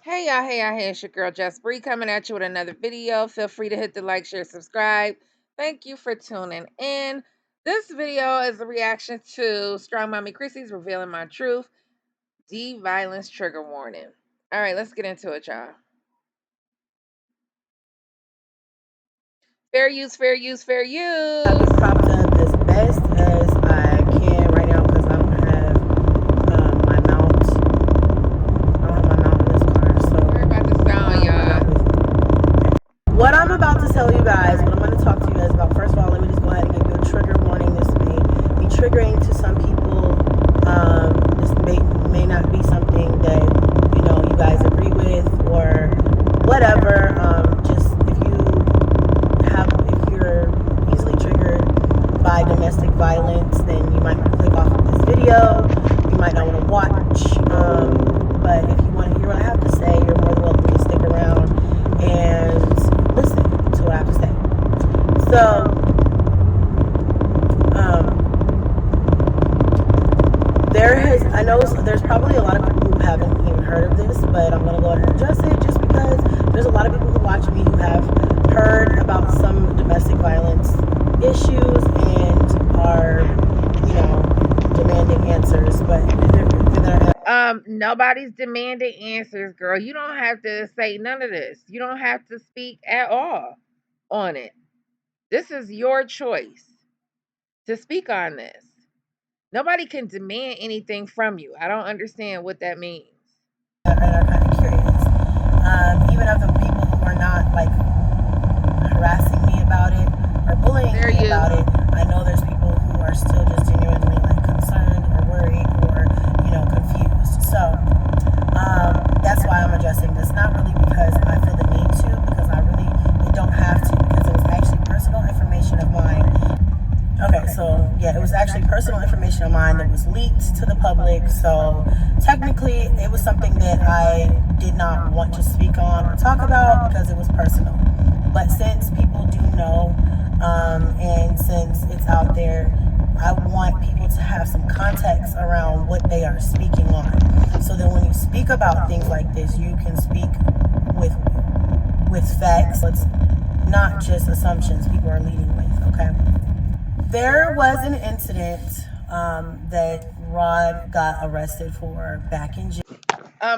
Hey y'all, it's your girl Just Bree coming at you with another video. Feel free to hit the like, share, subscribe. Thank you for tuning in. This video is a reaction to Strong Mommy Chrissy's Revealing My Truth, D-Violence Trigger Warning. All right, let's get into it, y'all. Fair use, fair use, fair use. I have it propped up as best as I can right now because I don't have my mount. I don't have my mount in this car, so Sorry about the sound, y'all. What I'm about to tell you guys, what I'm going to talk to you guys about, first of all, let me just go ahead and give you a trigger warning. This may be triggering to some people. This may not be something that you guys agree with or whatever. Just if you're easily triggered by domestic violence, then you might want to click off of this video. You might not want to watch. But if you want to hear what I have to say, you're more than welcome to stick around and listen to what I have to say. So, I know there's probably a lot of people who haven't even heard of this, but I'm going to go ahead and address it just because there's a lot of people who watch me who have heard about some domestic violence issues and are, demanding answers, but nobody's demanding answers, girl. You don't have to say none of this. You don't have to speak at all on it. This is your choice to speak on this. Nobody can demand anything from you. I don't understand what that means. And are kind of curious. Even of the people who are not like harassing me about it or bullying me about it, I know there's people who are still just genuinely like concerned or worried or confused. So that's why I'm addressing this. Not really because I feel the need to, because I really don't have to, because it was actually personal information of mine. Okay, so yeah, it was actually personal information of mine that was leaked to the public. So technically, it was something that I did not want to speak on or talk about because it was personal. But since people do know, and since it's out there, I want people to have some context around what they are speaking on. So that when you speak about things like this, you can speak with facts. It's not just assumptions people are leading with, okay? There was an incident that Rod got arrested for back in June.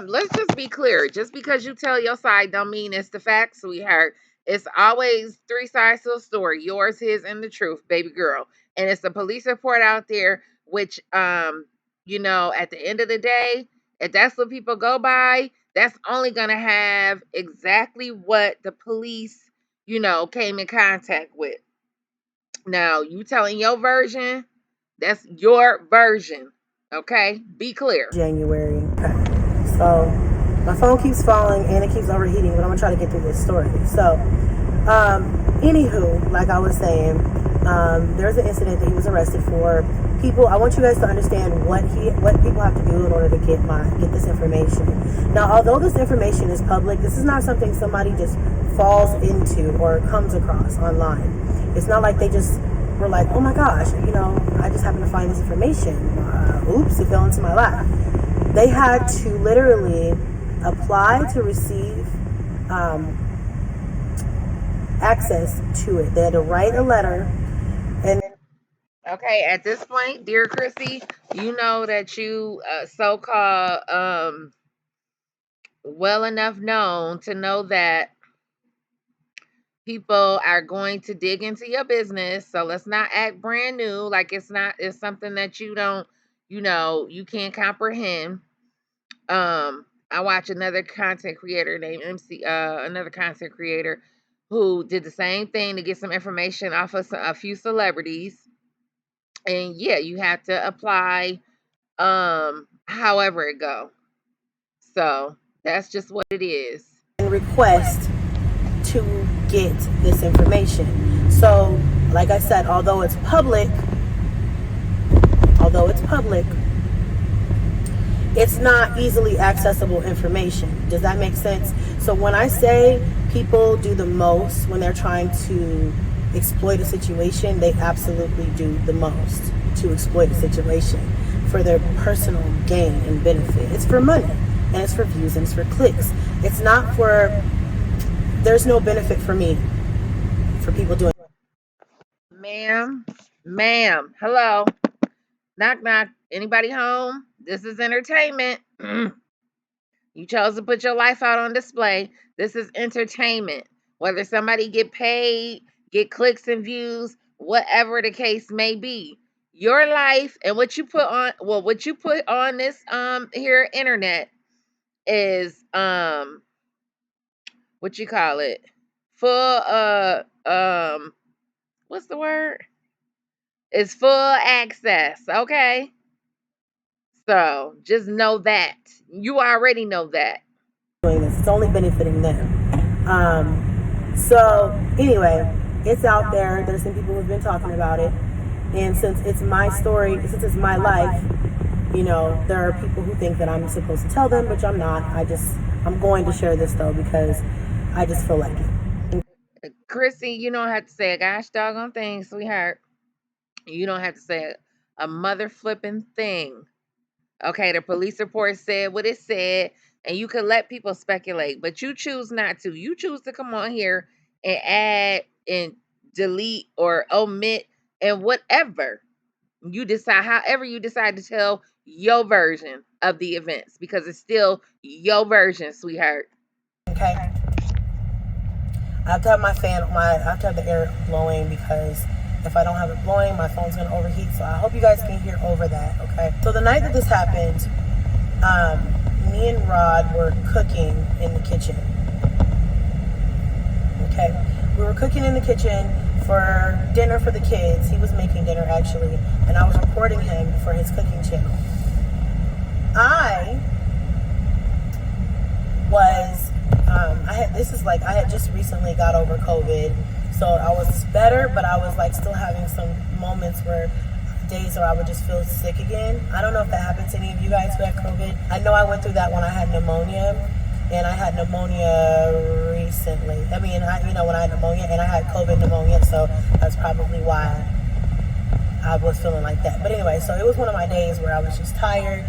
Let's just be clear. Just because you tell your side don't mean it's the fact, sweetheart. It's always three sides to a story: yours, his, and the truth, baby girl. And it's a police report out there, which at the end of the day, if that's what people go by, that's only gonna have exactly what the police, came in contact with. Now, you telling your version, that's your version. Okay? Be clear. January. Okay. So my phone keeps falling and it keeps overheating, but I'm gonna try to get through this story. So, anywho, like I was saying, there's an incident that he was arrested for. People, I want you guys to understand what people have to do in order to get this information. Now, although this information is public, this is not something somebody just falls into or comes across online. It's not like they just were like, oh my gosh, I just happened to find this information. Oops, it fell into my lap. They had to literally apply to receive access to it. They had to write a letter. And okay, at this point, dear Chrissy, you know that you so-called well enough known to know that people are going to dig into your business. So let's not act brand new like it's something that you don't, you can't comprehend. I watch another content creator named another content creator who did the same thing to get some information off of a few celebrities. And yeah, you have to apply however it go. So that's just what it is. Request to get this information. So, like I said, although it's public, it's not easily accessible information. Does that make sense? So when I say people do the most when they're trying to exploit a situation, they absolutely do the most to exploit a situation for their personal gain and benefit. It's for money. and it's for views and it's for clicks. It's not for, there's no benefit for me for people doing. Ma'am, hello. Knock, knock. Anybody home? This is entertainment. You chose to put your life out on display. This is entertainment. Whether somebody get paid, get clicks and views, whatever the case may be. Your life and what you put on, well, what you put on this here internet is what you call it? Full what's the word? It's full access, okay? So just know that. You already know that. Doing this. It's only benefiting them. So anyway, it's out there. There's some people who've been talking about it, and since it's my story, since it's my life, you know, there are people who think that I'm supposed to tell them, which I'm not. I'm going to share this though because I just feel like it. Chrissy, you don't have to say a gosh doggone thing, sweetheart. You don't have to say a mother flipping thing. Okay, the police report said what it said, and you can let people speculate, but you choose not to. You choose to come on here and add and delete or omit and whatever you decide, however you decide to tell your version of the events, because it's still your version, sweetheart. Okay. I have to have I have to have the air blowing because if I don't have it blowing, my phone's gonna overheat. So I hope you guys can hear over that, okay? So the night that this happened, me and Rod were cooking in the kitchen. Okay. We were cooking in the kitchen for dinner for the kids. He was making dinner actually, and I was recording him for his cooking channel. I had just recently got over COVID, so I was better, but I was like still having some moments days where I would just feel sick again. I don't know if that happened to any of you guys who had COVID. I know I went through that when I had pneumonia, and I had pneumonia recently. When I had pneumonia, and I had COVID pneumonia, so that's probably why I was feeling like that. But anyway, so it was one of my days where I was just tired.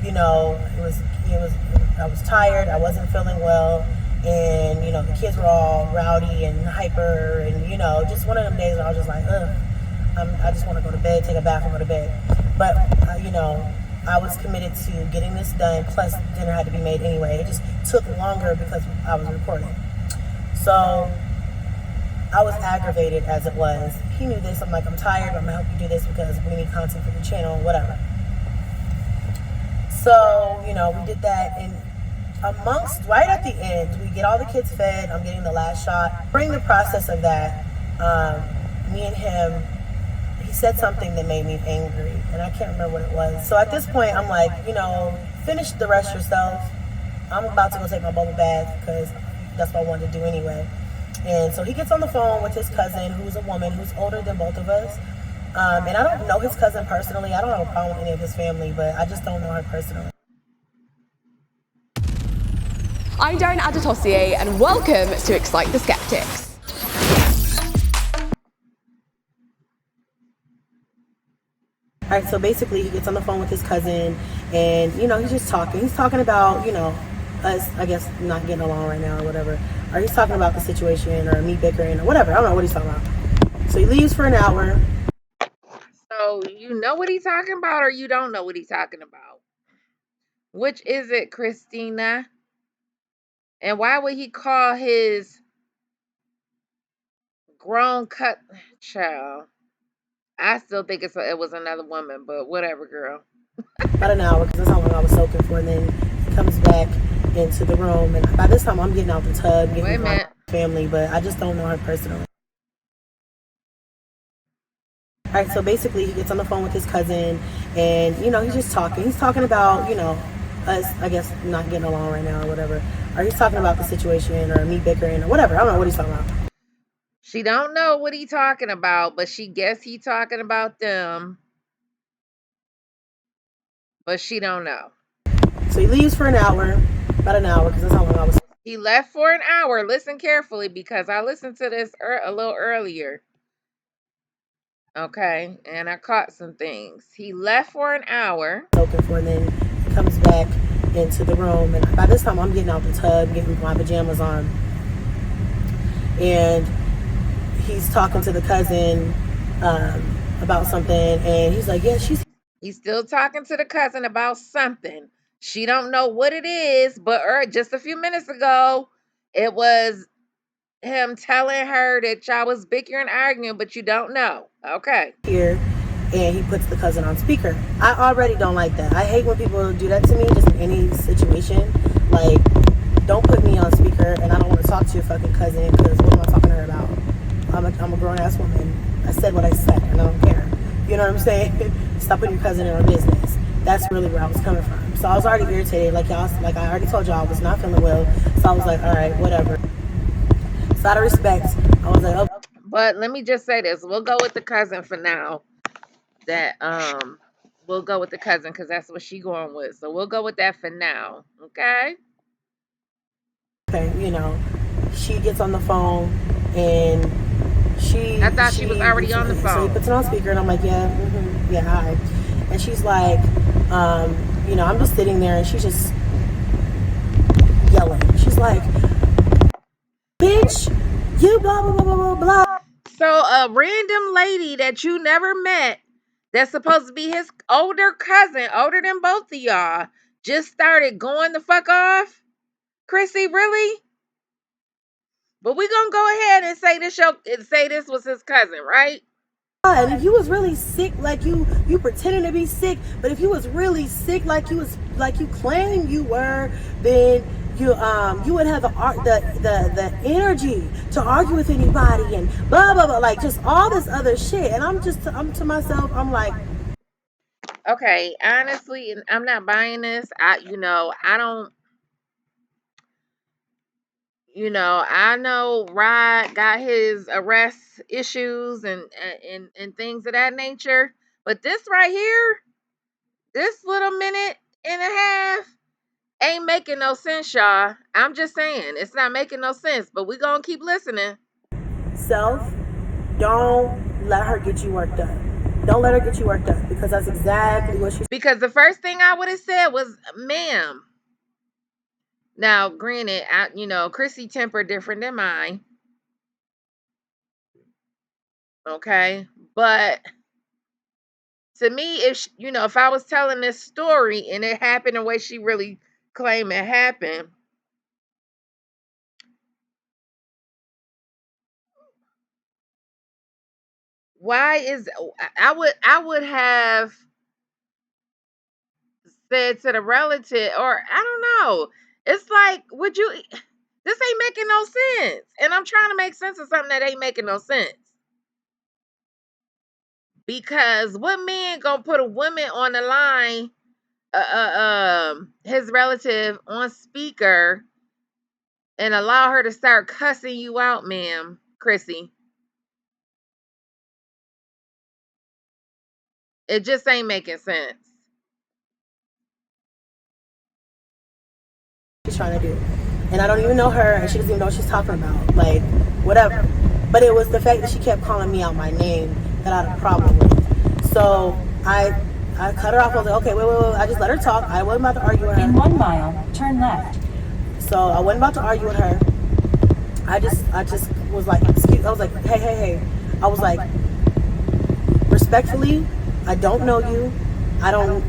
I was tired. I wasn't feeling well. And, the kids were all rowdy and hyper. And, just one of them days where I was just like, I just want to go to bed, take a bath and go to bed. But, I was committed to getting this done. Plus, dinner had to be made anyway. It just took longer because I was recording. So, I was aggravated as it was. He knew this. I'm like, I'm tired. I'm going to help you do this because we need content for the channel, whatever. So, we did that, and right at the end, we get all the kids fed, I'm getting the last shot. During the process of that, me and him, he said something that made me angry, and I can't remember what it was. So at this point, I'm like, finish the rest yourself. I'm about to go take my bubble bath, because that's what I wanted to do anyway. And so he gets on the phone with his cousin, who's a woman, who's older than both of us. And I don't know his cousin personally. I don't have a problem with any of his family, but I just don't know her personally. I'm Darren Adetossier, and welcome to Excite the Skeptics. All right, so basically he gets on the phone with his cousin, and, he's just talking. He's talking about, us, I guess, not getting along right now or whatever. Or he's talking about the situation or me bickering or whatever. I don't know what he's talking about. So he leaves for an hour. So you know what he's talking about, or you don't know what he's talking about? Which is it, Christina? And why would he call his grown child? I still think it was another woman, but whatever, girl. About an hour, because that's how long I was soaking for. And then he comes back into the room, and by this time I'm getting out the tub, getting my family, but I just don't know her personally. All right, so basically he gets on the phone with his cousin, and, he's just talking. He's talking about, us, I guess, not getting along right now or whatever. Or he's talking about the situation or me bickering or whatever. I don't know what he's talking about. She don't know what he's talking about, but she guess he talking about them. But she don't know. So he leaves for an hour, about an hour, because that's how long I was. He left for an hour. Listen carefully, because I listened to this a little earlier. Okay, and I caught some things. He left for an hour. Soaking for, and then he comes back into the room, and by this time I'm getting out the tub, getting my pajamas on, and he's talking to the cousin about something, and he's like, yeah, he's still talking to the cousin about something. She don't know what it is, but just a few minutes ago, it was him telling her that y'all was bickering, arguing, but you don't know. Okay. Here, and he puts the cousin on speaker. I already don't like that. I hate when people do that to me, just in any situation. Like, don't put me on speaker, and I don't want to talk to your fucking cousin, because what am I talking to her about? I'm a grown-ass woman. I said what I said, and I don't care. You know what I'm saying? Stop putting your cousin in our business. That's really where I was coming from. So I was already irritated. Like I already told y'all, I was not feeling well. So I was like, all right, whatever. So out of respect, I was like, oh. But let me just say this. We'll go with the cousin for now. We'll go with the cousin because that's what she going with. So we'll go with that for now. Okay? Okay, you know, she gets on the phone and I thought she was already on the phone. So he puts it on speaker and I'm like, yeah, yeah, hi. And she's like, you know, I'm just sitting there and she's just yelling. She's like, bitch, you blah, blah, blah, blah, blah. So a random lady that you never met that's supposed to be his older cousin, older than both of y'all, just started going the fuck off? Chrissy, really? But we gonna go ahead and say this was his cousin, right? And if you was really sick, like you pretending to be sick, but if you was really sick, like you claim you were, then you would have the energy to argue with anybody and blah blah blah, like just all this other shit. And I'm to myself, I'm like, okay, honestly, I'm not buying this. I don't. I know Rod got his arrest issues and things of that nature, but this right here, this little minute and a half ain't making no sense, y'all. I'm just saying, it's not making no sense, but we gonna keep listening. self, don't let her get you worked up. Don't let her get you worked up, because that's exactly what she's. Because the first thing I would have said was, ma'am. Now, granted, Chrissy temper different than mine. Okay, but to me, if I was telling this story and it happened the way she really claimed it happened, why is I would have said to the relative, or I don't know. It's like, would you? This ain't making no sense, and I'm trying to make sense of something that ain't making no sense. Because what man gonna put a woman on the line, his relative on speaker, and allow her to start cussing you out, ma'am, Chrissy? It just ain't making sense. She's trying to do, and I don't even know her, and she doesn't even know what she's talking about. Like, whatever. But it was the fact that she kept calling me out my name that I had a problem with. So I cut her off. I was like, okay, wait. I just let her talk. I wasn't about to argue with her. In 1 mile, turn left. So I wasn't about to argue with her. I just was like, excuse. I was like, hey. I was like, respectfully, I don't know you. I don't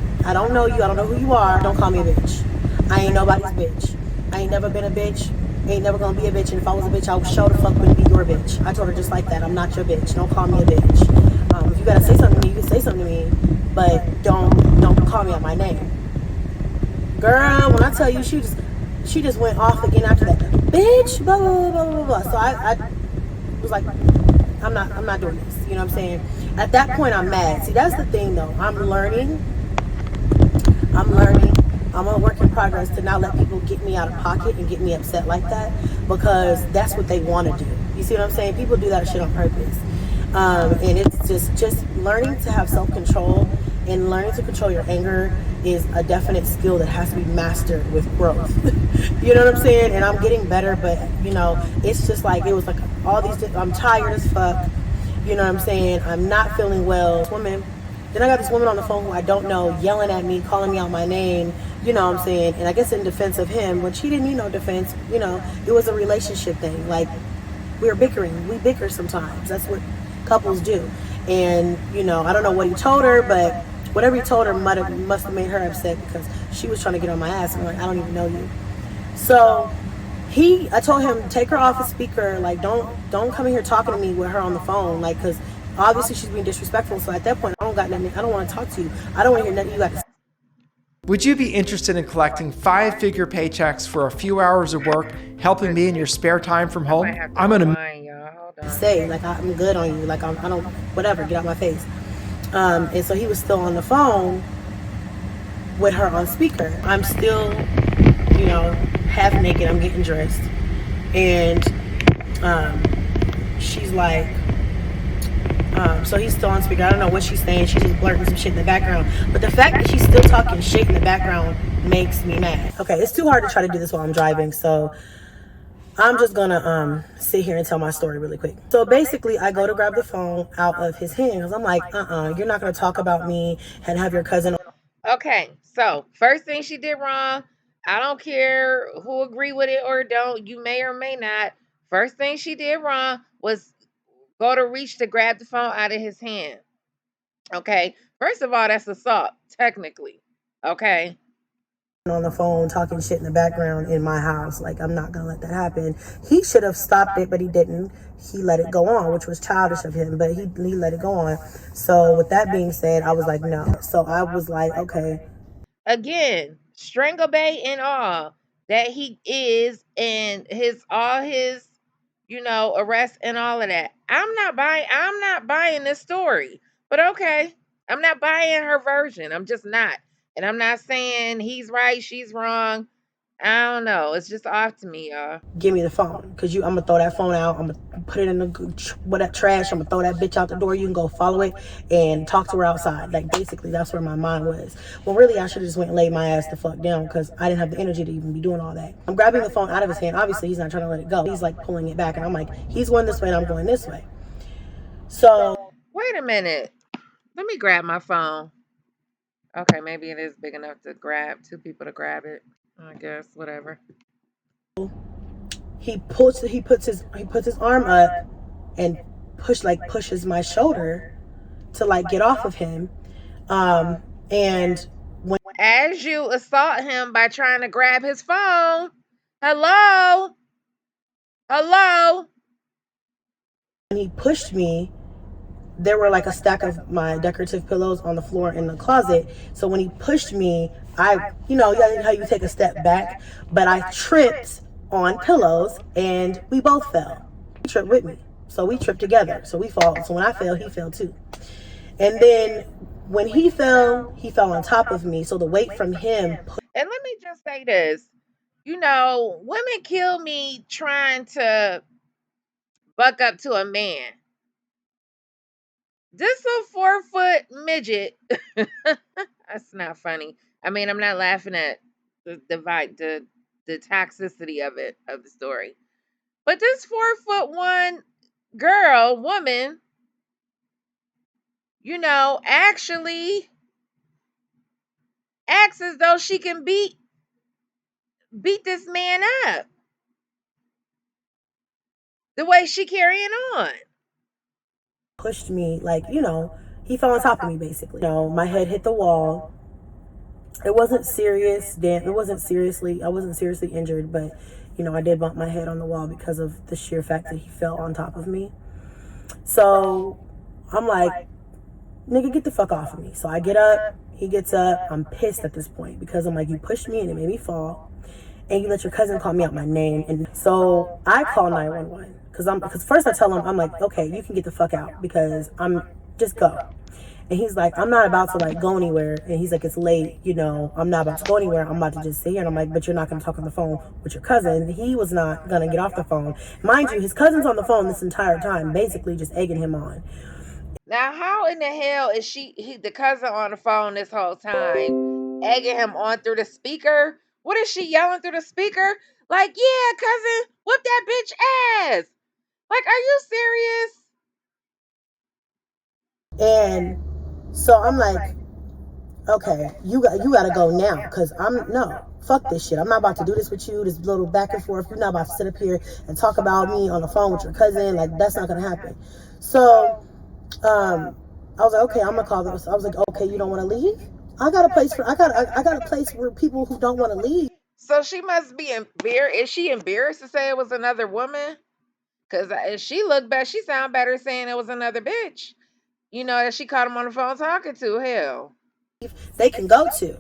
know you. I don't know who you are. Don't call me a bitch. I ain't nobody's bitch. I ain't never been a bitch. Ain't never gonna be a bitch. And if I was a bitch, I would show the fuck wouldn't be your bitch. I told her just like that. I'm not your bitch. Don't call me a bitch. If you gotta say something to me, you can say something to me, but don't call me out my name. Girl, when I tell you, she just went off again after that. Bitch, blah blah blah blah blah. So I was like, I'm not doing this. You know what I'm saying? At that point, I'm mad. See, that's the thing though. I'm learning. I'm a work in progress to not let people get me out of pocket and get me upset like that, because that's what they want to do. You see what I'm saying? People do that shit on purpose. And it's just learning to have self-control and learning to control your anger is a definite skill that has to be mastered with growth. You know what I'm saying? And I'm getting better, but it's just like, it was like all these, I'm tired as fuck. You know what I'm saying? I'm not feeling well. Then I got this woman on the phone who I don't know yelling at me, calling me out my name, You know what I'm saying? And I guess in defense of him, which he didn't need no defense, you know, it was a relationship thing. Like, we were bickering. We bicker sometimes. That's what couples do. And, you know, I don't know what he told her, but whatever he told her must have made her upset because she was trying to get on my ass. I'm like, I don't even know you. So I told him, take her off the speaker. Like, don't come in here talking to me with her on the phone. Like, because obviously she's being disrespectful. So at that point, I don't got nothing. I don't want to talk to you. I don't want to hear nothing you got to say. Would you be interested in collecting 5-figure paychecks for a few hours of work, helping me in your spare time from home? I'm gonna say, like, I'm good on you. Like, I don't, whatever, get out my face. And so he was still on the phone with her on speaker. I'm still, you know, half naked. I'm getting dressed. And she's like, so he's still on speaker. I don't know what she's saying. She's just blurting some shit in the background. But the fact that she's still talking shit in the background makes me mad. Okay, it's too hard to try to do this while I'm driving, so I'm just gonna sit here and tell my story really quick. So basically, I go to grab the phone out of his hands. I'm like, you're not gonna talk about me and have your cousin. Okay, so first thing she did wrong, I don't care who agree with it or don't, you may or may not. First thing she did wrong was go to reach to grab the phone out of his hand. Okay, first of all, that's assault, technically. Okay. On the phone talking shit in the background in my house. Like, I'm not gonna let that happen. He should have stopped it, but he didn't. He let it go on, which was childish of him, but he let it go on. So with that being said, I was like, no. So I was like, okay. Again, strangle bait and all that he is, and all his, arrest and all of that. I'm not buying this story. But okay. I'm not buying her version. I'm just not. And I'm not saying he's right, she's wrong. I don't know. It's just off to me, y'all. Give me the phone, because I'm gonna throw that phone out. I'm gonna put it in the trash. I'm gonna throw that bitch out the door. You can go follow it and talk to her outside. Like, basically, that's where my mind was. Well, really, I should have just went and laid my ass the fuck down, because I didn't have the energy to even be doing all that. I'm grabbing the phone out of his hand. Obviously, he's not trying to let it go. He's like pulling it back, and I'm like, he's going this way and I'm going this way. So wait a minute. Let me grab my phone. Okay, maybe it is big enough to grab 2 people to grab it. I guess, whatever. He puts his arm up and pushes my shoulder to like get off of him. And when as you assault him by trying to grab his phone, hello, when he pushed me, there were like a stack of my decorative pillows on the floor in the closet. So when he pushed me, how you take a step back, but I tripped on pillows and we both fell. He tripped with me. So we tripped together. So we fall. So when I fell, he fell too. And then when he fell on top of me. So the weight from him. And let me just say this. Women kill me trying to buck up to a man. This a 4-foot midget. That's not funny. I mean, I'm not laughing at the toxicity of the story. But this 4'1" woman, actually acts as though she can beat this man up. The way she carrying on. Pushed me, like, he fell on top of me basically. My head hit the wall. It wasn't serious, I wasn't seriously injured, but I did bump my head on the wall because of the sheer fact that he fell on top of me. So I'm like, nigga, get the fuck off of me. So I get up, he gets up. I'm pissed at this point because I'm like, you pushed me and it made me fall, and you let your cousin call me out my name. And so I call 911 because first I tell him, I'm like, okay, you can get the fuck out because I'm just go. And he's like, I'm not about to like go anywhere. And he's like, it's late, I'm not about to go anywhere. I'm about to just sit here. And I'm like, but you're not going to talk on the phone with your cousin. He was not going to get off the phone. Mind you, his cousin's on the phone this entire time, basically just egging him on. Now, how in the hell is the cousin on the phone this whole time, egging him on through the speaker? What is she yelling through the speaker? Like, yeah, cousin, whoop that bitch ass. Like, are you serious? And so I'm like, okay, you gotta go now, because no, fuck this shit. I'm not about to do this with you, this little back and forth. You're not about to sit up here and talk about me on the phone with your cousin. Like, that's not gonna happen. So, I was like, okay, I'm gonna call them. I was like, okay, you don't want to leave? I got a place where people who don't want to leave. So she must be embarrassed. Is she embarrassed to say it was another woman? Because if she looked bad, she sound better saying it was another bitch. You know, that she caught him on the phone talking to. Hell. They can go to.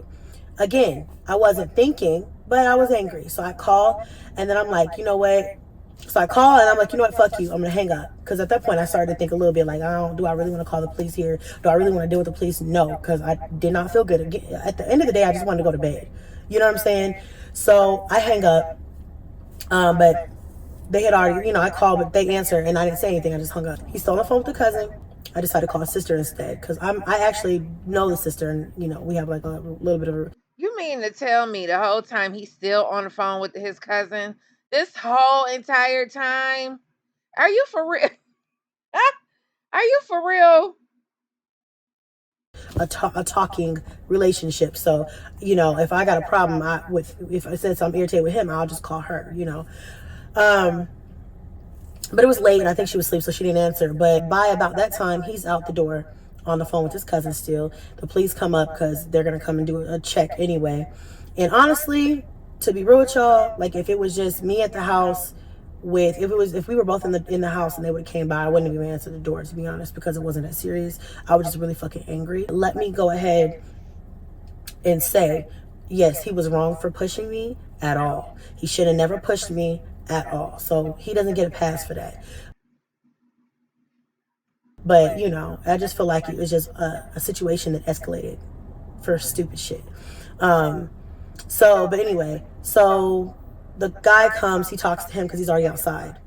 Again, I wasn't thinking, but I was angry. So I call, and then I'm like, you know what? So I call, and I'm like, you know what? Fuck you. I'm gonna hang up. Because at that point, I started to think a little bit like, do I really want to call the police here? Do I really want to deal with the police? No, because I did not feel good. Again, at the end of the day, I just wanted to go to bed. You know what I'm saying? So I hang up. But they had already, I called, but they answered, and I didn't say anything. I just hung up. He stole the phone with the cousin. I decided to call his sister instead, because I actually know the sister, and we have like a little bit of a. You mean to tell me the whole time he's still on the phone with his cousin? This whole entire time? Are you for real? Are you for real? A talking relationship. So, if I got a problem if I said I'm irritated with him, I'll just call her. But it was late, and I think she was asleep, so she didn't answer. But by about that time, he's out the door on the phone with his cousin still. The police come up because they're gonna come and do a check anyway. And honestly, to be real with y'all, like, if it was just me at the house if we were both in the house and they would have came by, I wouldn't even answer the door, to be honest, because it wasn't that serious. I was just really fucking angry. Let me go ahead and say, yes, he was wrong for pushing me at all. He should have never pushed me at all. So he doesn't get a pass for that. But, I just feel like it was just a situation that escalated for stupid shit. But anyway, so the guy comes, he talks to him because he's already outside.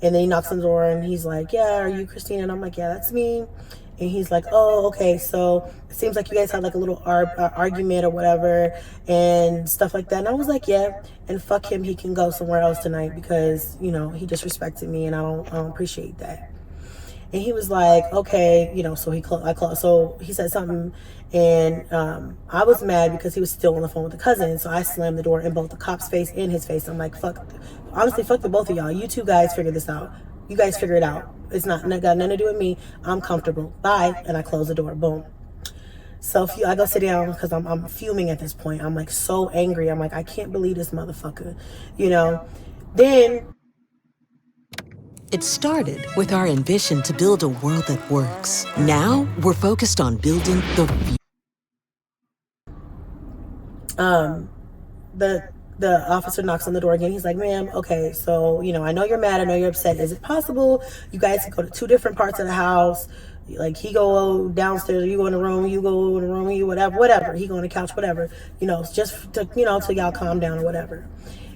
And then he knocks on the door and he's like, yeah, are you Christine? And I'm like, yeah, that's me. And he's like, oh, okay, so it seems like you guys had like a little argument or whatever and stuff like that. And I was like, yeah, and fuck him, he can go somewhere else tonight because, he disrespected me and I don't appreciate that. And he was like, okay, so so he said something, and I was mad because he was still on the phone with the cousin. So I slammed the door in both the cop's face and his face. I'm like, honestly, fuck the both of y'all. You two guys figure this out. You guys figure it out. It's not got nothing to do with me. I'm comfortable. Bye. And I close the door. Boom. So I go sit down because I'm fuming at this point. I'm like so angry. I'm like, I can't believe this motherfucker. Then it started with our ambition to build a world that works. Now we're focused on building the officer knocks on the door again. He's like, ma'am, okay, so, I know you're mad. I know you're upset. Is it possible you guys can go to two different parts of the house? Like, he go downstairs, you go in the room, you go in the room, you whatever. He go on the couch, whatever. Just to, till y'all calm down or whatever.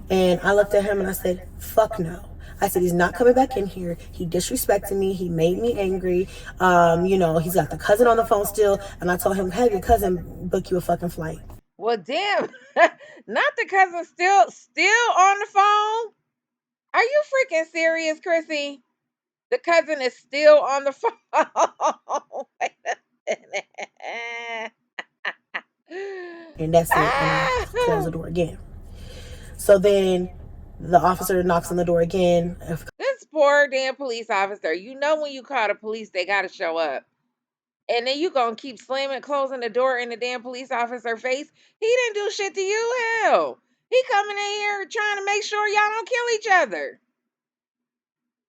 And I looked at him and I said, fuck no. I said, he's not coming back in here. He disrespected me. He made me angry. He's got the cousin on the phone still. And I told him, have your cousin book you a fucking flight. Well, damn. Not the cousin still on the phone? Are you freaking serious, Chrissy? The cousin is still on the phone. Wait a minute. And that's it. And I close the door again. So then the officer knocks on the door again. This poor damn police officer. When you call the police, they got to show up. And then you gonna keep closing the door in the damn police officer face. He didn't do shit to you. Hell, he coming in here trying to make sure y'all don't kill each other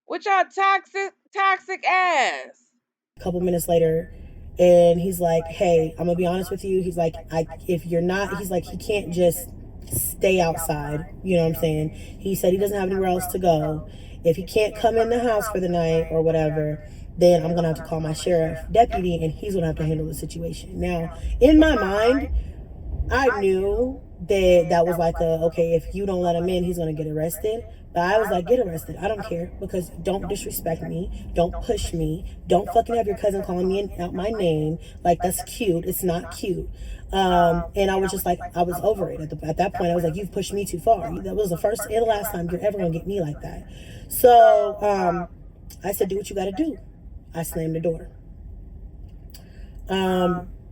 with y'all toxic ass. A couple minutes later, and he's like, hey, I'm gonna be honest with you. He's like, if you're not, he's like, he can't just stay outside. You know what I'm saying? He said he doesn't have anywhere else to go. If he can't come in the house for the night or whatever, then I'm going to have to call my sheriff deputy and he's going to have to handle the situation. Now, in my mind, I knew that was like okay, if you don't let him in, he's going to get arrested. But I was like, get arrested. I don't care, because don't disrespect me. Don't push me. Don't fucking have your cousin calling me out my name. Like, that's cute. It's not cute. And I was just like, I was over it. At that point, I was like, you've pushed me too far. That was the first and the last time you're ever going to get me like that. So I said, do what you got to do. I slammed the door.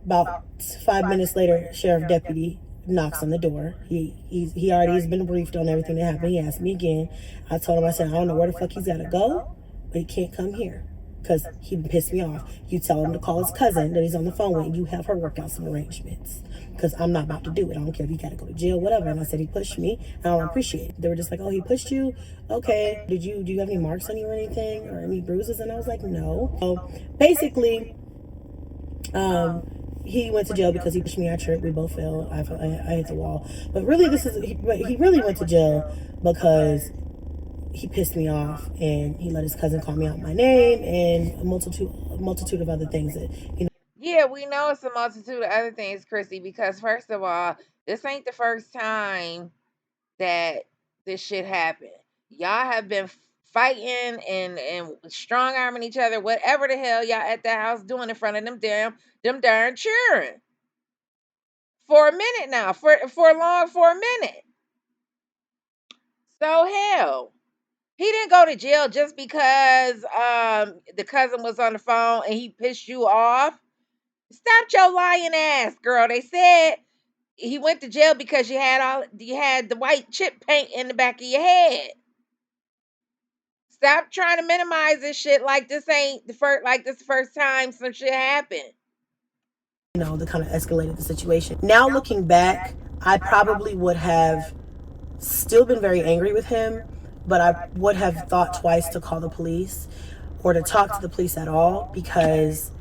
About 5 minutes later, sheriff deputy knocks on the door. He already has been briefed on everything that happened. He asked me again. I told him, I said, I don't know where the fuck he's gotta go, but he can't come here because he pissed me off. You tell him to call his cousin that he's on the phone with, and you have her work out some arrangements because I'm not about to do it. I don't care if you gotta go to jail, whatever. And I said, he pushed me, and I don't appreciate it. They were just like, oh, he pushed you? Okay. Do you have any marks on you or anything, or any bruises? And I was like, no. So basically, he went to jail because he pushed me. I tripped. We both fell. I hit the wall. But really, he really went to jail because he pissed me off, and he let his cousin call me out my name, and a multitude of other things that, you know. Yeah, we know it's a multitude of other things, Chrissy, because first of all, this ain't the first time that this shit happened. Y'all have been fighting and strong arming each other, whatever the hell y'all at the house doing in front of them darn children. For a minute now, for a minute. So hell, he didn't go to jail just because the cousin was on the phone and he pissed you off. Stop your lying ass, girl. They said he went to jail because you had the white chip paint in the back of your head. Stop trying to minimize this shit like this ain't the first time some shit happened. You know, that kind of escalated the situation. Now looking back, I probably would have still been very angry with him, but I would have thought twice to call the police or to talk to the police at all because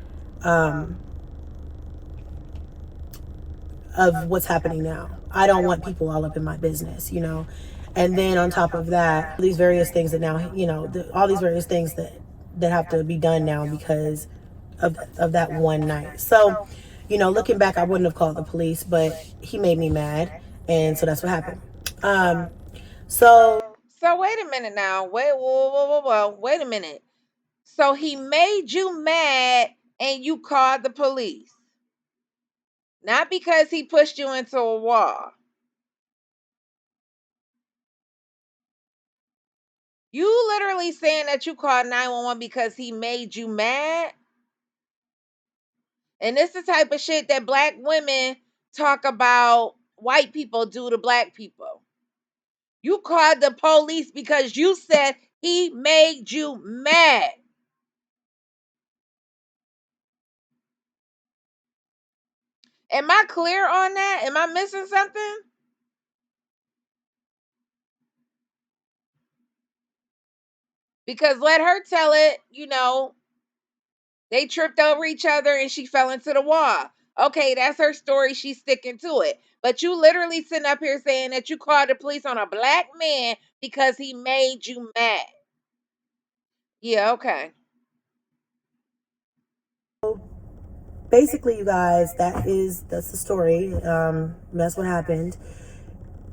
of what's happening now. I don't want people all up in my business, you know. And then on top of that, these various things that now, you know, all these various things that have to be done now because of that one night. So, you know, looking back, I wouldn't have called the police, but he made me mad, and so that's what happened. So wait a minute now. Wait a minute. So he made you mad and you called the police. Not because he pushed you into a wall. You literally saying that you called 911 because he made you mad? And this the type of shit that black women talk about white people do to black people. You called the police because you said he made you mad. Am I clear on that? Am I missing something? Because let her tell it, you know, they tripped over each other and she fell into the wall. Okay, that's her story. She's sticking to it. But you literally sitting up here saying that you called the police on a black man because he made you mad. Yeah, okay. basically, you guys, that's the story. That's what happened.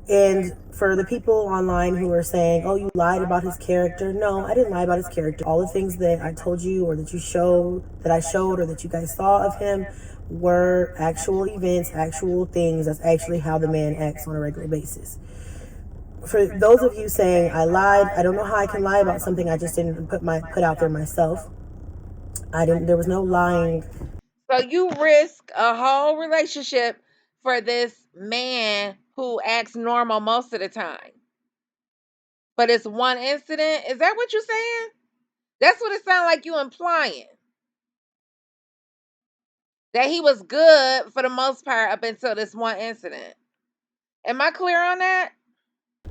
And for the people online who are saying, oh, you lied about his character. No, I didn't lie about his character. All the things that I told you or that I showed or that you guys saw of him were actual events, actual things. That's actually how the man acts on a regular basis. For those of you saying I lied, I don't know how I can lie about something I just didn't put out there myself. There was no lying. So you risk a whole relationship for this man who acts normal most of the time. But it's one incident. Is that what you're saying? That's what it sounds like you implying. That he was good for the most part up until this one incident. Am I clear on that?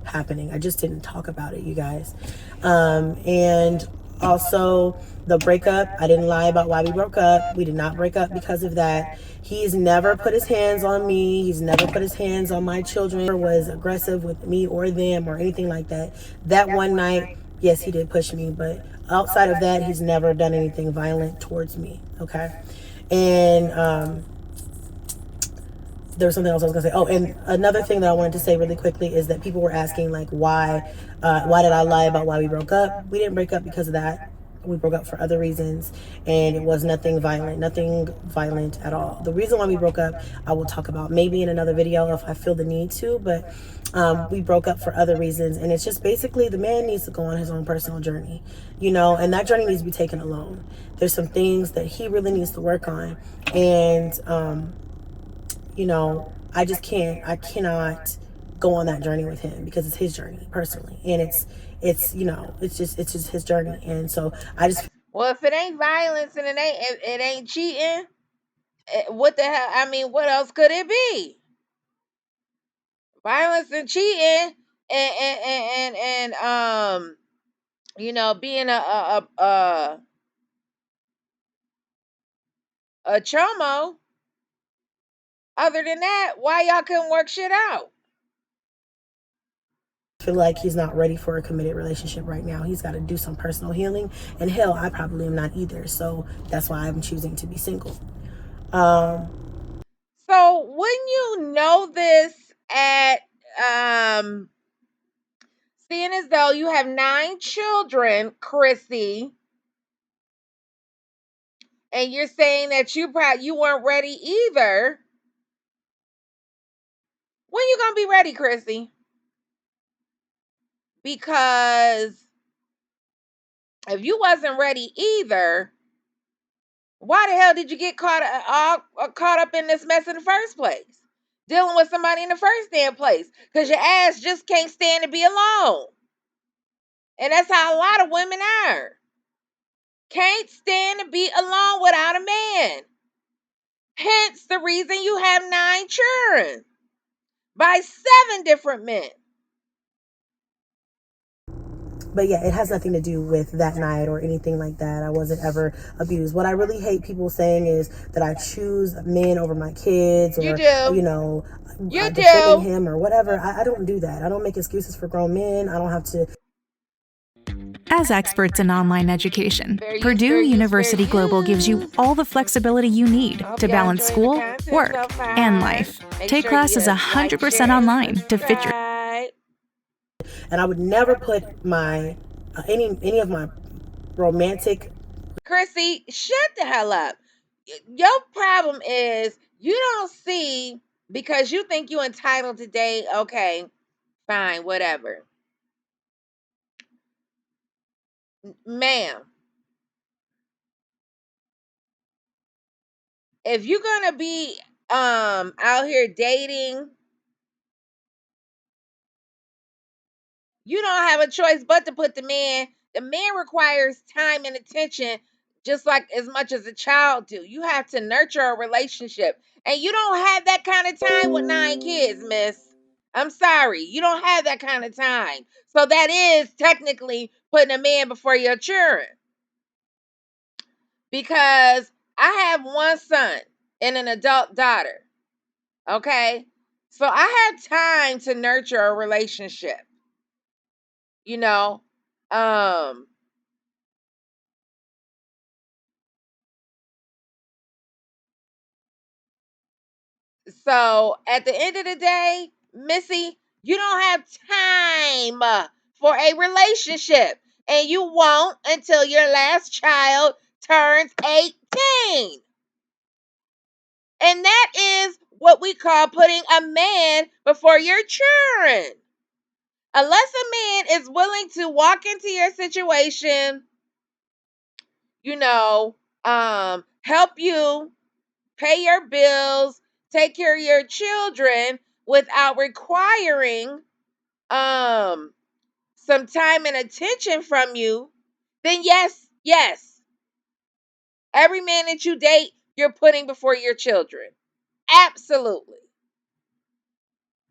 Happening. I just didn't talk about it, you guys. And also the breakup, I didn't lie about why we broke up. We did not break up because of that. He's never put his hands on me. He's never put his hands on my children or was aggressive with me or them or anything like that. That one night, yes, he did push me, but outside of that, he's never done anything violent towards me. Okay. And there was something else I was gonna say. Oh, and another thing that I wanted to say really quickly is that people were asking like why did I lie about why we broke up? We didn't break up because of that. we broke up for other reasons, and it was nothing violent at all. The reason why we broke up, I will talk about maybe in another video if I feel the need to, but we broke up for other reasons, and it's just basically the man needs to go on his own personal journey, you know, and that journey needs to be taken alone. There's some things that he really needs to work on, and you know, I cannot go on that journey with him because it's his journey personally, and it's you know, it's just his journey. And so I just, well, if it ain't violence and it ain't cheating, what the hell? I mean, what else could it be? Violence and cheating and you know, being a chomo. Other than that, why y'all couldn't work shit out? feel like he's not ready for a committed relationship right now. He's got to do some personal healing, and hell, I probably am not either. So that's why I'm choosing to be single. So wouldn't you know this at seeing as though you have 9 children, Chrissy, and you're saying that you weren't ready either. When you gonna be ready, Chrissy? Because if you wasn't ready either, why the hell did you get caught up in this mess in the first place? Dealing with somebody in the first damn place. Because your ass just can't stand to be alone. And that's how a lot of women are. Can't stand to be alone without a man. Hence the reason you have 9 children by 7 different men. But yeah, it has nothing to do with that night or anything like that. I wasn't ever abused. What I really hate people saying is that I choose men over my kids, or, you know, defending him or whatever. I don't do that. I don't make excuses for grown men. I don't have to. As experts in online education, Purdue University Global gives you all the flexibility you need to balance school, work, and life. Take classes 100% online to fit your... And I would never put my any of my romantic... Chrissy, shut the hell up. Your problem is you don't see, because you think you're entitled to date. Okay, fine, whatever. Ma'am, if you're gonna be out here dating, you don't have a choice but to put the man. The man requires time and attention just like as much as a child do. You have to nurture a relationship. And you don't have that kind of time with 9 kids, miss. I'm sorry. You don't have that kind of time. So that is technically putting a man before your children. Because I have one son and an adult daughter. Okay? So I have time to nurture a relationship. You know, so at the end of the day, Missy, you don't have time for a relationship, and you won't until your last child turns 18. And that is what we call putting a man before your children. Unless a man is willing to walk into your situation, you know, help you pay your bills, take care of your children without requiring some time and attention from you, then yes. Every man that you date, you're putting before your children. Absolutely.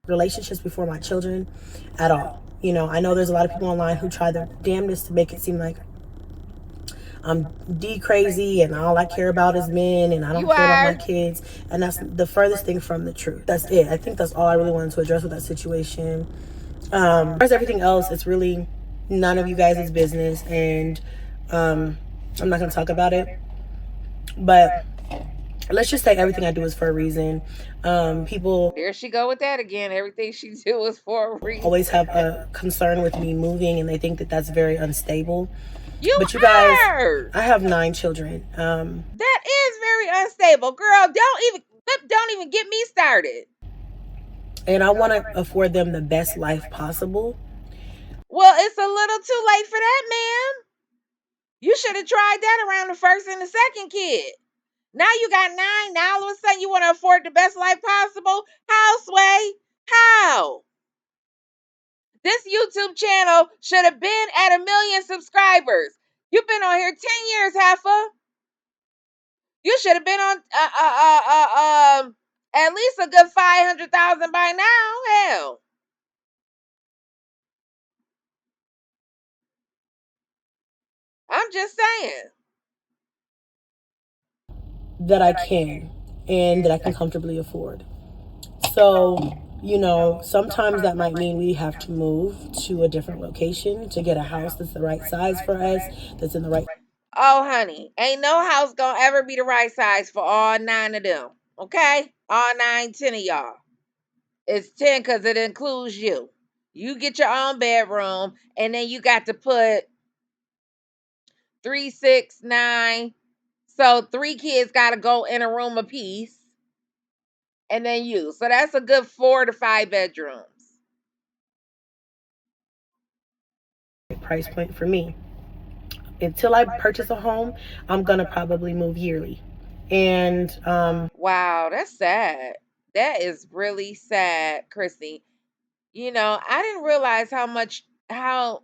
Relationships before my children at all. You know, I know there's a lot of people online who try their damnedest to make it seem like I'm crazy and all I care about is men and I don't care about my kids, and that's the furthest thing from the truth. That's it. I think that's all I really wanted to address with that situation. As far as everything else, it's really none of you guys' business, and I'm not going to talk about it, but let's just say everything I do is for a reason. People, there she go with that again. Everything she do is for a reason. Always have a concern with me moving, and they think that that's very unstable. But you guys, are. I have 9 children. That is very unstable, girl. Don't even get me started. And I want to afford them the best life possible. Well, it's a little too late for that, ma'am. You should have tried that around the first and the second kid. Now you got 9. Now all of a sudden you want to afford the best life possible? How, Sway? How? This YouTube channel should have been at 1 million subscribers. You've been on here 10 years, Heifer. You should have been on at least a good 500,000 by now. Hell. I'm just saying. That I can and that I can comfortably afford. So, sometimes that might mean we have to move to a different location to get a house that's the right size for us, that's in the right. Oh, honey, ain't no house gonna ever be the right size for all 9 of them. Okay? All 9, 10 of y'all. It's 10 because it includes you. You get your own bedroom, and then you got to put 3, 6, 9. So 3 kids got to go in a room apiece, and then you. So that's a good 4 to 5 bedrooms. Price point for me. Until I purchase a home, I'm gonna probably move yearly. And Wow, that's sad. That is really sad, Chrissy. I didn't realize how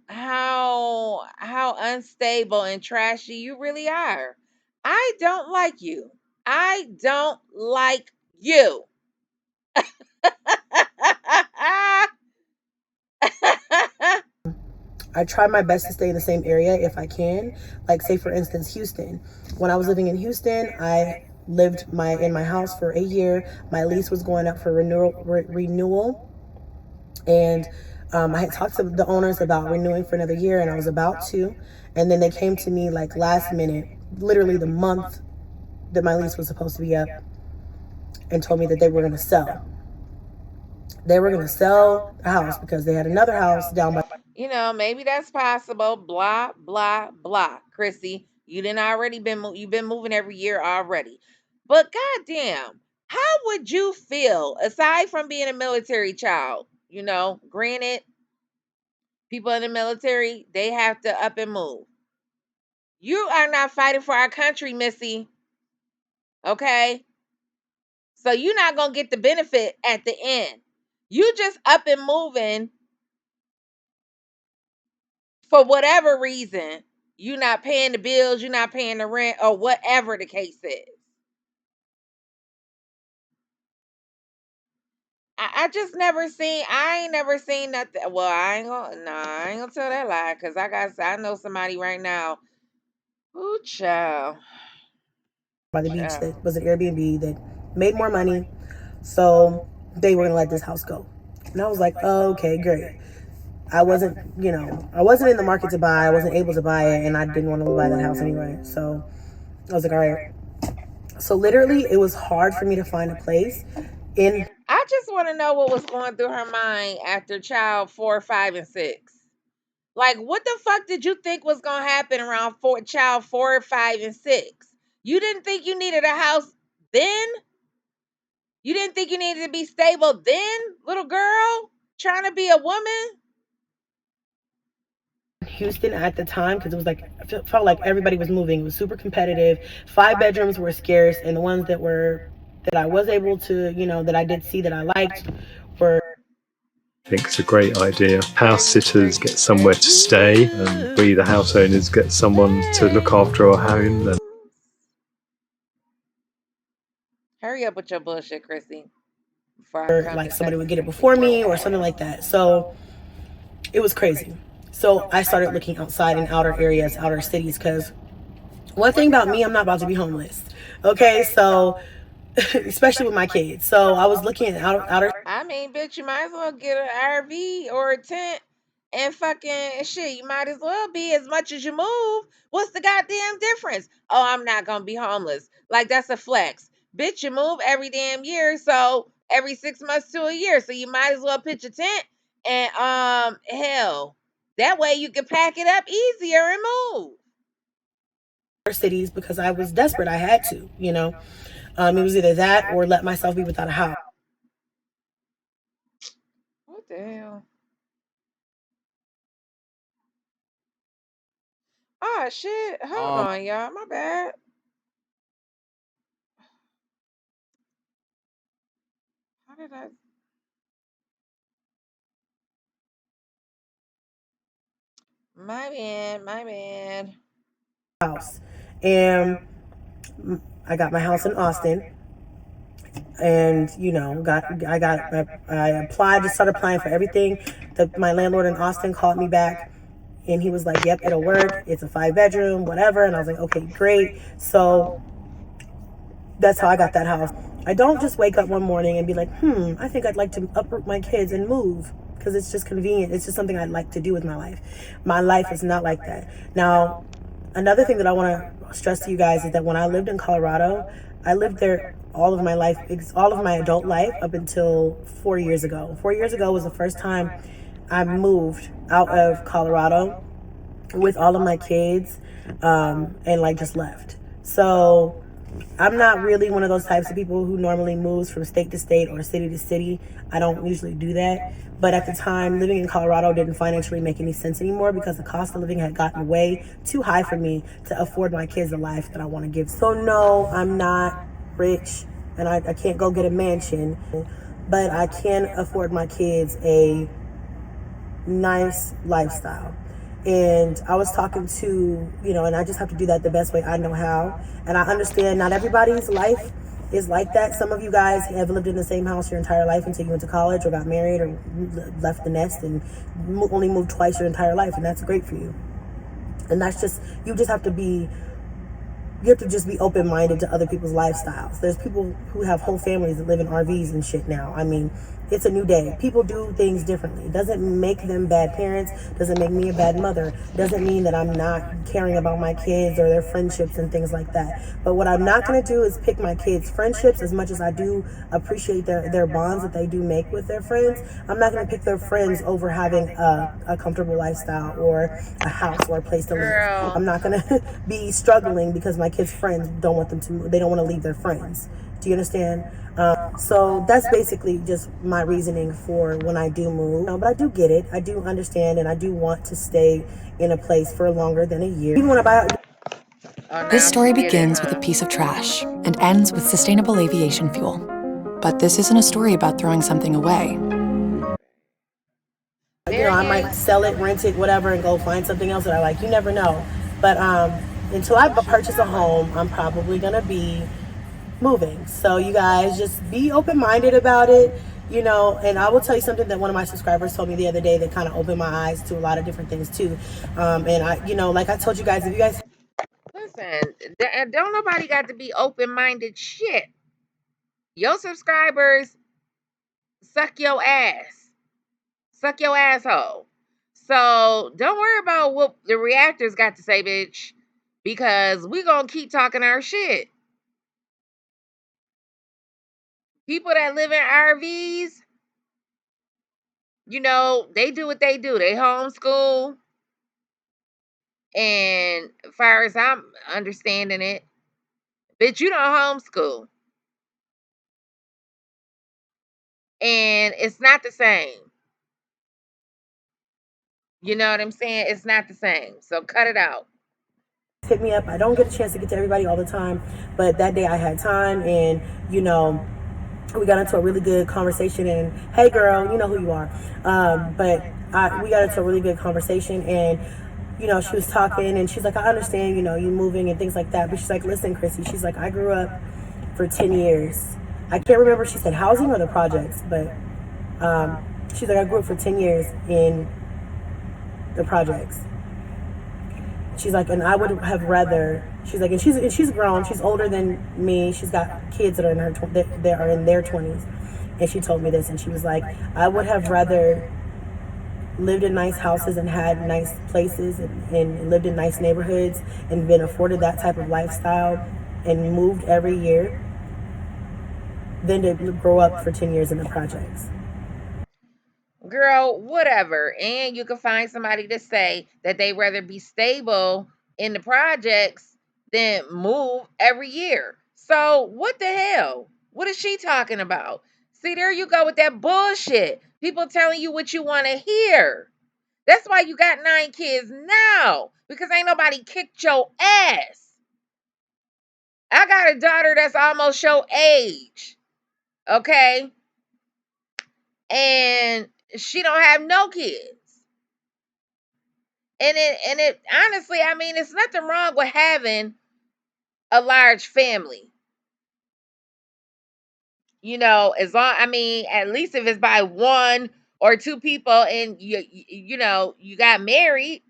unstable and trashy you really are. I don't like you. I don't like you. I try my best to stay in the same area if I can. Like, say for instance, Houston. When I was living in Houston, I lived in my house for a year. My lease was going up for renewal, and I had talked to the owners about renewing for another year, and I was about to, and then they came to me like last minute, literally the month that my lease was supposed to be up, and told me that they were going to sell. They were going to sell the house because they had another house down by. Maybe that's possible. Blah blah blah. Chrissy, you've been moving every year already. But goddamn, how would you feel aside from being a military child? Granted, people in the military, they have to up and move. You are not fighting for our country, Missy. Okay? So you're not going to get the benefit at the end. You just up and moving for whatever reason. You're not paying the bills, you're not paying the rent, or whatever the case is. I ain't never seen nothing. Well, I ain't gonna tell that lie, because I know somebody right now. Ooh, child. By the beach that was an Airbnb that made more money. So they were gonna let this house go. And I was like, oh, okay, great. I wasn't in the market to buy. I wasn't able to buy it, and I didn't want to buy that house anyway. So I was like, all right. So literally, it was hard for me to find a place in. I just want to know what was going through her mind after child 4, 5, and 6. Like, what the fuck did you think was gonna happen around child 4, 5, and 6? You didn't think you needed a house then? You didn't think you needed to be stable then, little girl? Trying to be a woman? Houston at the time, because it was like, I felt like everybody was moving. It was super competitive. 5 bedrooms were scarce, and the ones that I was able to, that I did see that I liked were. I think it's a great idea. House sitters get somewhere to stay, and we, the house owners, get someone to look after our home. And hurry up with your bullshit, Chrissy. Like somebody would get it before me or something like that. So it was crazy. So I started looking outside in outer areas, outer cities, because one thing about me, I'm not about to be homeless. Okay, so especially with my kids. So I was looking at outer. I mean, bitch, you might as well get an RV or a tent and fucking shit. You might as well be as much as you move. What's the goddamn difference? Oh, I'm not gonna be homeless. Like, that's a flex. Bitch, you move every damn year, so every 6 months to a year. So you might as well pitch a tent and hell. That way you can pack it up easier and move. cities because I was desperate. I had to, you know. It was either that or let myself be without a house. What the hell? Oh shit! Hold on, y'all. My bad. How did I? My bad. My bad. House, and I got my house in Austin, and you know, I applied, just started applying for everything. My landlord in Austin called me back. And he was like, yep, it'll work. It's a 5-bedroom, whatever. And I was like, okay, great. So that's how I got that house. I don't just wake up one morning and be like, I think I'd like to uproot my kids and move because it's just convenient. It's just something I'd like to do with my life. My life is not like that. Now, another thing that I want to stress to you guys is that when I lived in Colorado, I lived there all of my life, all of my adult life up until 4 years ago. 4 years ago was the first time I moved out of Colorado with all of my kids, and like just left. So I'm not really one of those types of people who normally moves from state to state or city to city. I don't usually do that. But at the time, living in Colorado didn't financially make any sense anymore because the cost of living had gotten way too high for me to afford my kids the life that I want to give. So no, I'm not rich and I can't go get a mansion, but I can afford my kids a nice lifestyle. And I was talking to, and I just have to do that the best way I know how. And I understand not everybody's life is like that. Some of you guys have lived in the same house your entire life until you went to college or got married or left the nest and only moved twice your entire life. And that's great for you. And that's just, you just have to just be open-minded to other people's lifestyles. There's people who have whole families that live in RVs and shit now. I mean, it's a new day. People do things differently. It doesn't make them bad parents. Doesn't make me a bad mother. Doesn't mean that I'm not caring about my kids or their friendships and things like that. But what I'm not going to do is pick my kids' friendships as much as I do appreciate their bonds that they do make with their friends. I'm not going to pick their friends over having a comfortable lifestyle or a house or a place to live. I'm not going to be struggling because my kids' friends don't want them to move. They don't want to leave their friends. Do you understand? So that's basically just my reasoning for when I do move. But I do get it. I do understand, and I do want to stay in a place for longer than a year. Even when I buy This story begins with a piece of trash and ends with sustainable aviation fuel. But this isn't a story about throwing something away. I might sell it, rent it, whatever, and go find something else that I like. You never know. But until I purchase a home, I'm probably going to be moving. So you guys just be open-minded about it, and I will tell you something that one of my subscribers told me the other day that kind of opened my eyes to a lot of different things too. And I, like I told you guys, if you guys listen, don't nobody got to be open-minded shit. Your subscribers suck your ass. Suck your asshole. So don't worry about what the reactors got to say, bitch, because we gonna keep talking our shit. People that live in RVs, they do what they do. They homeschool. And as far as I'm understanding it, bitch, you don't homeschool. And it's not the same. You know what I'm saying? It's not the same. So cut it out. Hit me up. I don't get a chance to get to everybody all the time, but that day I had time, and we got into a really good conversation. And hey, girl, you know who you are. We got into a really good conversation, and she was talking, and she's like, I understand, you moving and things like that, but she's like, listen, Chrissy, she's like, I grew up for 10 years. I can't remember if she said housing or the projects, but she's like, I grew up for 10 years in the projects. She's like, and I would have rather. She's like, and she's grown. She's older than me. She's got kids that are in that are in their 20s, and she told me this, and she was like, I would have rather lived in nice houses and had nice places and lived in nice neighborhoods and been afforded that type of lifestyle and moved every year than to grow up for 10 years in the projects. Girl, whatever. And you can find somebody to say that they rather be stable in the projects than move every year. So what the hell? What is she talking about? See, there you go with that bullshit. People telling you what you want to hear. That's why you got 9 kids now, because ain't nobody kicked your ass. I got a daughter that's almost your age, okay? And she don't have no kids. And it honestly, I mean, it's nothing wrong with having a large family. You know, as long, I mean, at least if it's by 1 or 2 people and you know, you got married.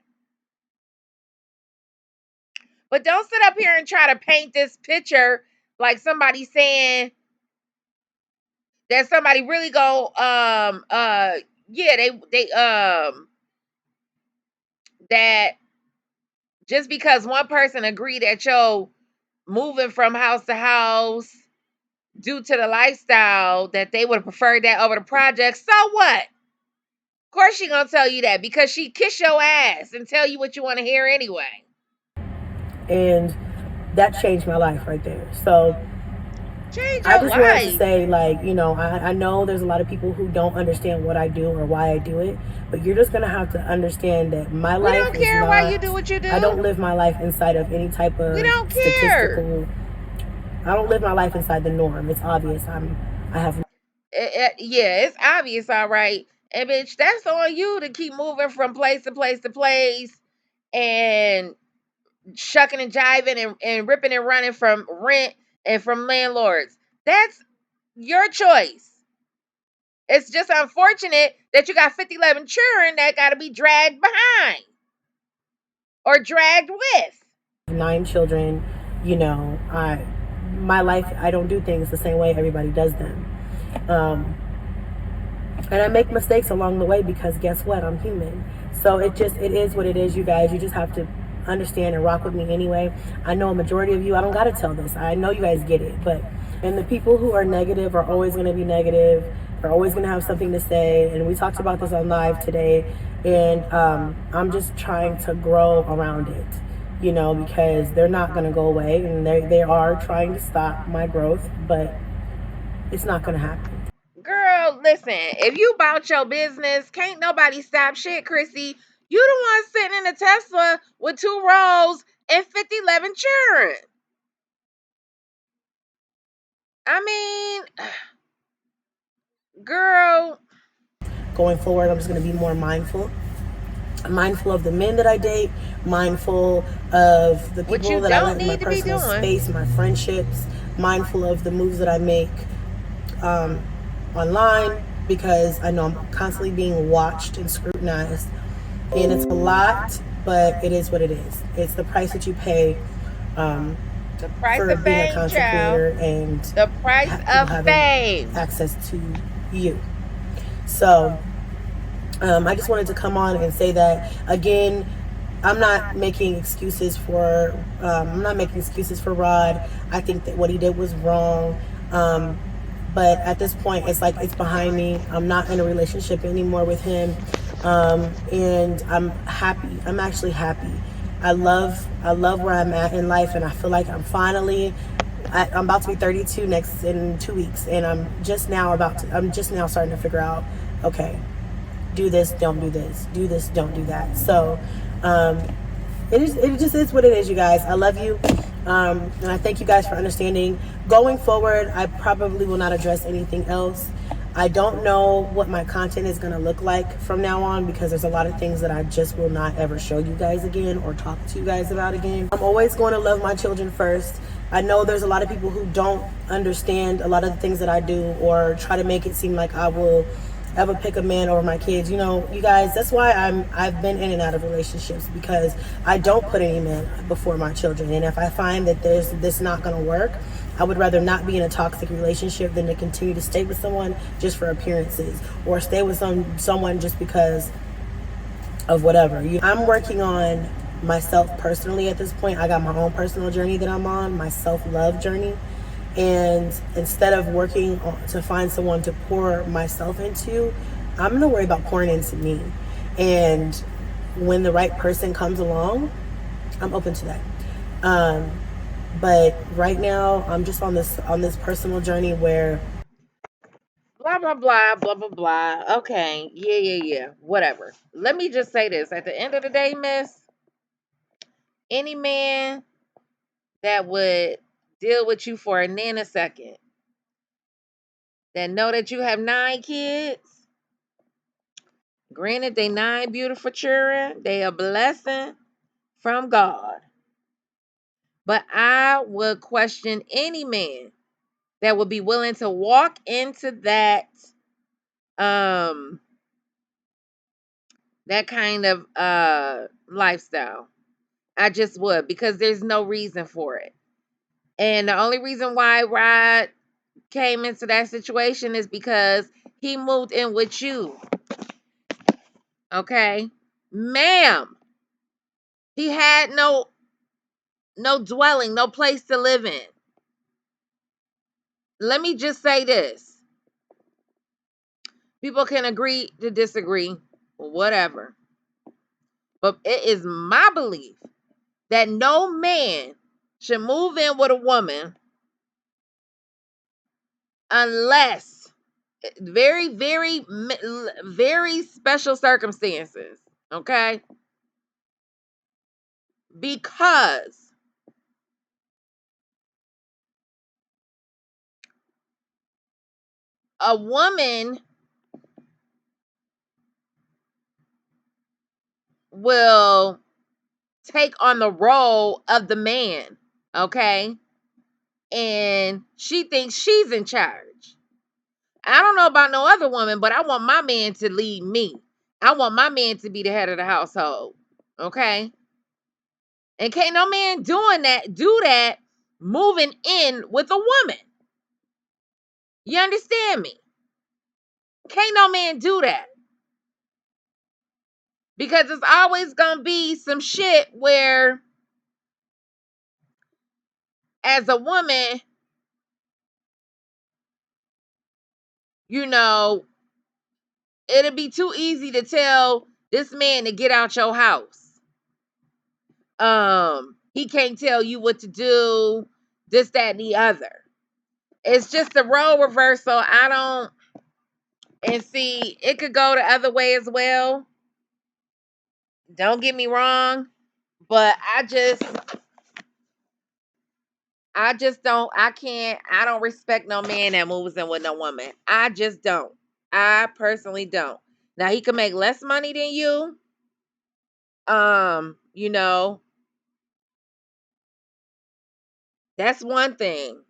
But don't sit up here and try to paint this picture like somebody saying that somebody really go yeah, they that just because one person agreed that you're moving from house to house due to the lifestyle, that they would have preferred that over the project. So what? Of course she gonna tell you that, because she kiss your ass and tell you what you want to hear anyway. And that changed my life right there. So I just wanted to say, like, you know, I know there's a lot of people who don't understand what I do or why I do it, but you're just gonna have to understand that my life. We don't care why you do what you do. I don't live my life inside of any type of statistical. I don't live my life inside the norm. It's obvious. I have. Yeah, it's obvious, all right. And bitch, that's on you to keep moving from place to place to place and shucking and jiving and ripping and running from rent and from landlords. That's your choice. It's just unfortunate that you got 50-11 children that got to be dragged behind or dragged with. 9 children, you know, my life, I don't do things the same way everybody does them. And I make mistakes along the way, because guess what? I'm human. So it is what it is, you guys. You just have to understand and rock with me anyway. I know a majority of you, I don't got to tell this. I know you guys get it. And the people who are negative are always going to be negative. They're always going to have something to say. And we talked about this on live today. And I'm just trying to grow around it, you know, because they're not going to go away. And they are trying to stop my growth, but it's not going to happen. Girl, listen, if you about your business, can't nobody stop shit, Chrissy. You the one sitting in a Tesla with 2 rows and 50-11 children. I mean, girl. Going forward, I'm just going to be more mindful of the men that I date, mindful of the people that I let in my personal space, my friendships, mindful of the moves that I make online, because I know I'm constantly being watched and scrutinized. And it's a lot, but it is what it is. It's the price that you pay the price for of being fame, a content creator, and the price of fame, access to you. So I just wanted to come on and say that again. I'm not making excuses for Rod. I think that what he did was wrong. But at this point, it's like it's behind me. I'm not in a relationship anymore with him, and I'm happy. I'm actually happy. I love where I'm at in life, and I feel like I'm about to be 32 in 2 weeks, and I'm just now starting to figure out, okay, do this, don't do this, do this, don't do that. So it just is what it is, you guys. I love you, and I thank you guys for understanding. Going forward, I probably will not address anything else. I don't know what my content is going to look like from now on, because there's a lot of things that I just will not ever show you guys again or talk to you guys about again. I'm always going to love my children first. I know there's a lot of people who don't understand a lot of the things that I do, or try to make it seem like I will ever pick a man over my kids. You know, you guys, that's why I've been in and out of relationships, because I don't put any man before my children. And if I find that this not going to work, I would rather not be in a toxic relationship than to continue to stay with someone just for appearances, or stay with someone just because of whatever. I'm working on myself personally at this point. I got my own personal journey that I'm on, my self-love journey. And instead of working to find someone to pour myself into, I'm going to worry about pouring into me. And when the right person comes along, I'm open to that. But right now, I'm just on this personal journey where Blah blah blah blah blah blah. Okay, yeah. Whatever. Let me just say this: at the end of the day, Miss, any man that would deal with you for a nanosecond, that know that you have 9 kids. Granted, they 9 beautiful children. They a blessing from God. But I would question any man that would be willing to walk into um that kind of lifestyle. I just would, because there's no reason for it. And the only reason why Rod came into that situation is because he moved in with you. Okay? Ma'am, he had no dwelling, no place to live in. Let me just say this. People can agree to disagree, whatever. But it is my belief that no man should move in with a woman unless very, very, very special circumstances. Okay? Because a woman will take on the role of the man, okay? And she thinks she's in charge. I don't know about no other woman, but I want my man to lead me. I want my man to be the head of the household, okay? And can't no man do that moving in with a woman. You understand me? Can't no man do that. Because it's always gonna be some shit where, as a woman, you know, it'll be too easy to tell this man to get out your house. He can't tell you what to do, this, that, and the other. It's just a role reversal. And see, it could go the other way as well. Don't get me wrong, but I don't respect no man that moves in with no woman. I just don't. I personally don't. Now he can make less money than you. You know, that's one thing.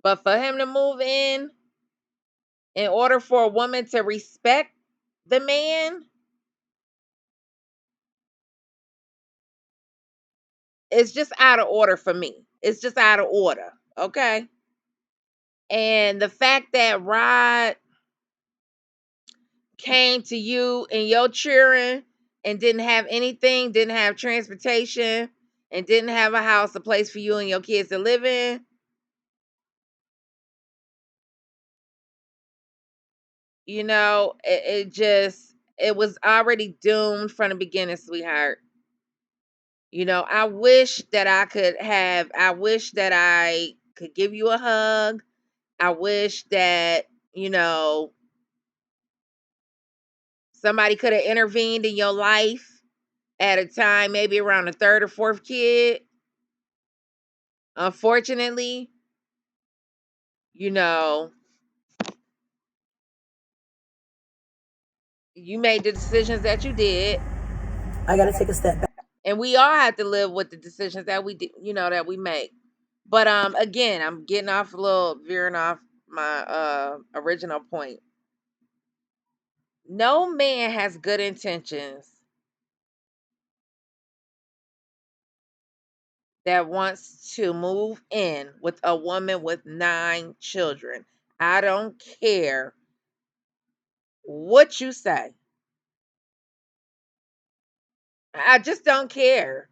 But for him to move in order for a woman to respect the man, it's just out of order for me. It's just out of order. Okay. And the fact that Rod came to you and your children and didn't have anything, didn't have transportation, and didn't have a house, a place for you and your kids to live in, it was already doomed from the beginning, sweetheart. I wish that I could give you a hug. I wish that, somebody could have intervened in your life at a time, maybe around the third or fourth kid. Unfortunately, you know, you made the decisions that you did. I got to take a step back. And we all have to live with the decisions that that we make. But again, I'm getting off veering off my original point. No man has good intentions that wants to move in with a woman with 9 children. I don't care what you say. I just don't care.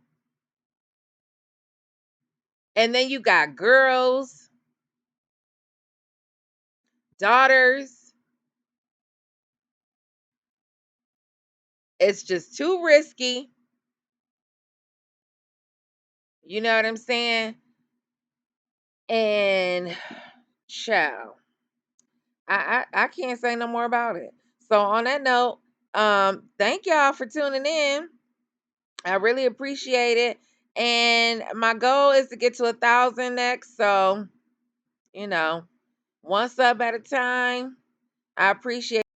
And then you got girls, daughters. It's just too risky. You know what I'm saying? And child, I can't say no more about it. So on that note, thank y'all for tuning in. I really appreciate it. And my goal is to get to 1,000 next. So, one sub at a time. I appreciate